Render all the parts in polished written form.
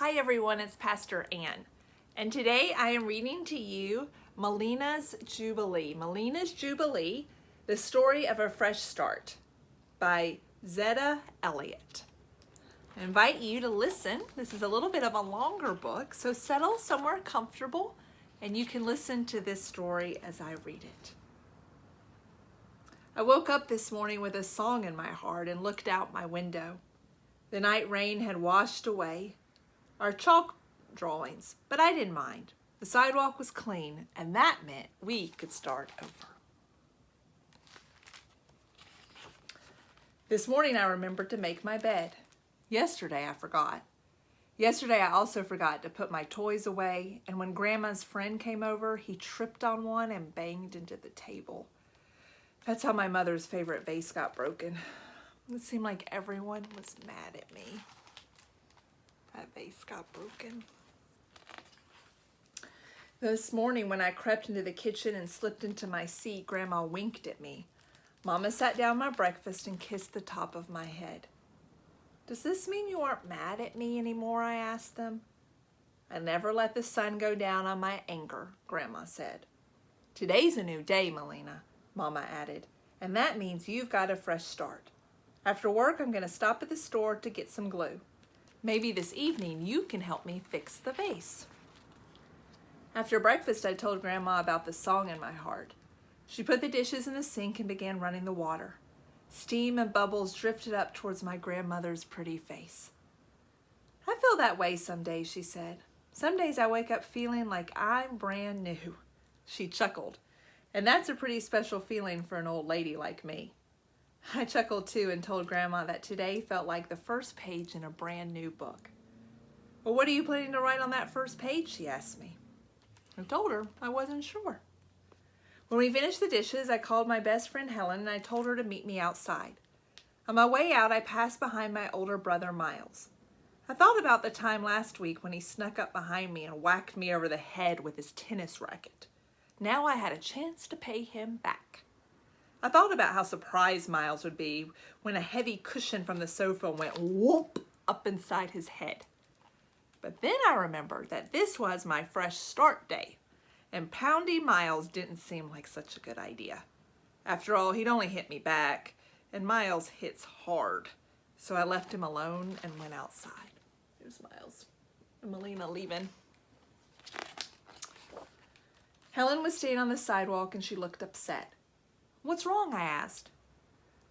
Hi everyone, it's Pastor Ann, and today I am reading to you Melena's Jubilee. Melena's Jubilee, the story of a fresh start by Zeta Elliott. I invite you to listen. This is a little bit of a longer book, so settle somewhere comfortable and you can listen to this story as I read it. I woke up this morning with a song in my heart and looked out my window. The night rain had washed away our chalk drawings, but I didn't mind. The sidewalk was clean, and that meant we could start over. This morning I remembered to make my bed. Yesterday I forgot. Yesterday I also forgot to put my toys away, and when Grandma's friend came over, he tripped on one and banged into the table. That's how my mother's favorite vase got broken. It seemed like everyone was mad at me. That vase got broken. This morning when I crept into the kitchen and slipped into my seat, Grandma winked at me. Mama sat down my breakfast and kissed the top of my head. "Does this mean you aren't mad at me anymore?" I asked them. "I never let the sun go down on my anger," Grandma said. "Today's a new day, Melena," Mama added, "and that means you've got a fresh start. After work, I'm going to stop at the store to get some glue. Maybe this evening you can help me fix the vase." After breakfast, I told Grandma about the song in my heart. She put the dishes in the sink and began running the water. Steam and bubbles drifted up towards my grandmother's pretty face. "I feel that way some days," she said. "Some days I wake up feeling like I'm brand new." She chuckled. "And that's a pretty special feeling for an old lady like me." I chuckled too and told Grandma that today felt like the first page in a brand new book. "Well, what are you planning to write on that first page?" she asked me. I told her I wasn't sure. When we finished the dishes, I called my best friend Helen and I told her to meet me outside. On my way out, I passed behind my older brother Miles. I thought about the time last week when he snuck up behind me and whacked me over the head with his tennis racket. Now I had a chance to pay him back. I thought about how surprised Miles would be when a heavy cushion from the sofa went whoop up inside his head. But then I remembered that this was my fresh start day, and pounding Miles didn't seem like such a good idea. After all, he'd only hit me back, and Miles hits hard. So I left him alone and went outside. There's Miles and Melena leaving. Helen was staying on the sidewalk and she looked upset. "What's wrong?" I asked.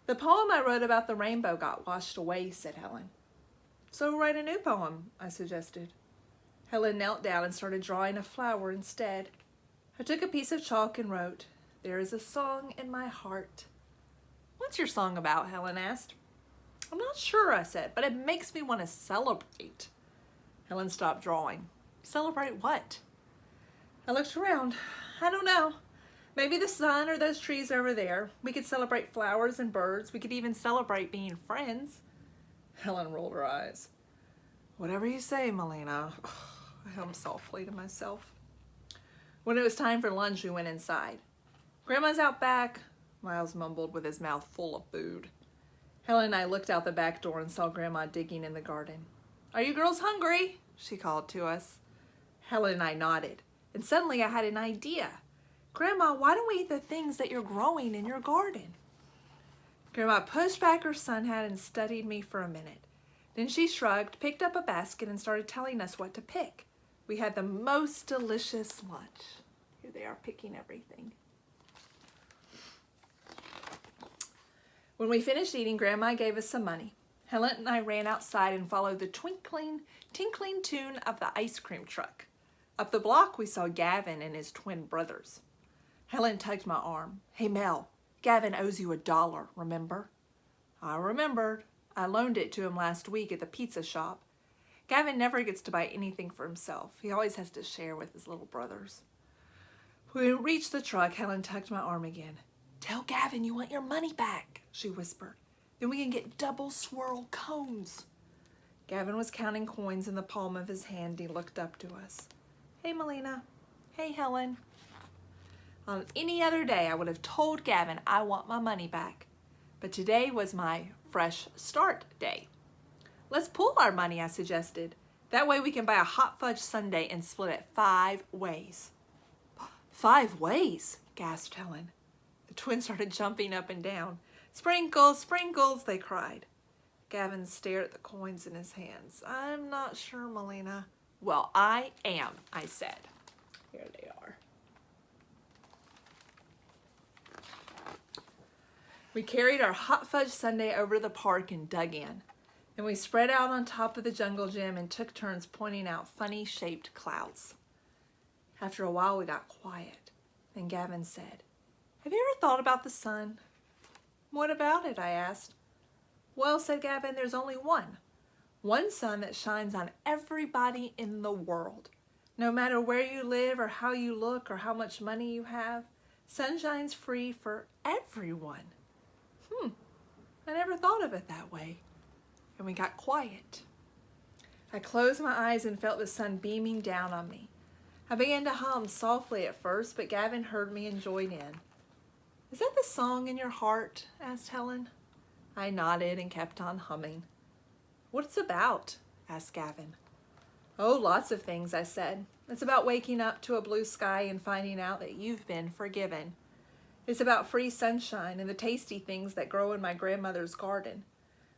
"The poem I wrote about the rainbow got washed away," said Helen. "So write a new poem," I suggested. Helen knelt down and started drawing a flower instead. I took a piece of chalk and wrote, "There is a song in my heart." "What's your song about?" Helen asked. "I'm not sure," I said, "but it makes me want to celebrate." Helen stopped drawing. "Celebrate what?" I looked around. "I don't know. Maybe the sun or those trees over there. We could celebrate flowers and birds. We could even celebrate being friends." Helen rolled her eyes. "Whatever you say, Melena," I hummed softly to myself. When it was time for lunch, we went inside. "Grandma's out back," Miles mumbled with his mouth full of food. Helen and I looked out the back door and saw Grandma digging in the garden. "Are you girls hungry?" she called to us. Helen and I nodded, and suddenly I had an idea. "Grandma, why don't we eat the things that you're growing in your garden?" Grandma pushed back her sun hat and studied me for a minute. Then she shrugged, picked up a basket, and started telling us what to pick. We had the most delicious lunch. Here they are picking everything. When we finished eating, Grandma gave us some money. Helen and I ran outside and followed the twinkling, tinkling tune of the ice cream truck. Up the block, we saw Gavin and his twin brothers. Helen tugged my arm. "Hey, Mel, Gavin owes you $1, remember?" I remembered. I loaned it to him last week at the pizza shop. Gavin never gets to buy anything for himself. He always has to share with his little brothers. When we reached the truck, Helen tugged my arm again. "Tell Gavin you want your money back," she whispered. "Then we can get double swirl cones." Gavin was counting coins in the palm of his hand. He looked up to us. "Hey, Melena. Hey, Helen." On any other day, I would have told Gavin I want my money back. But today was my fresh start day. "Let's pool our money," I suggested. That way we can buy a hot fudge sundae and split it 5 ways. 5 ways, gasped Helen. The twins started jumping up and down. Sprinkles, sprinkles, they cried. Gavin stared at the coins in his hands. I'm not sure, Melena. Well, I am, I said. Here they are. We carried our hot fudge sundae over to the park and dug in. Then we spread out on top of the jungle gym and took turns pointing out funny shaped clouds. After a while we got quiet. Then Gavin said, have you ever thought about the sun? What about it? I asked. Well, said Gavin, there's only one. One sun that shines on everybody in the world. No matter where you live or how you look or how much money you have, sunshine's free for everyone. I never thought of it that way. And we got quiet. I closed my eyes and felt the sun beaming down on me. I began to hum softly at first, but Gavin heard me and joined in. Is that the song in your heart? Asked Helen. I nodded and kept on humming. What's it about? Asked Gavin. Oh, lots of things, I said. It's about waking up to a blue sky and finding out that you've been forgiven. It's about free sunshine and the tasty things that grow in my grandmother's garden.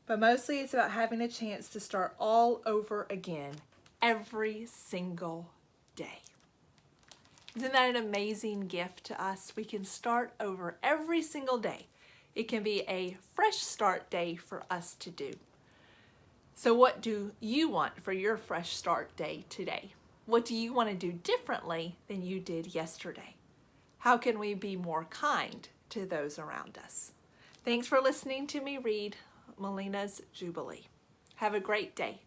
But mostly it's about having a chance to start all over again every single day. Isn't that an amazing gift to us? We can start over every single day. It can be a fresh start day for us to do. So what do you want for your fresh start day today? What do you want to do differently than you did yesterday? How can we be more kind to those around us? Thanks for listening to me read Melena's Jubilee. Have a great day.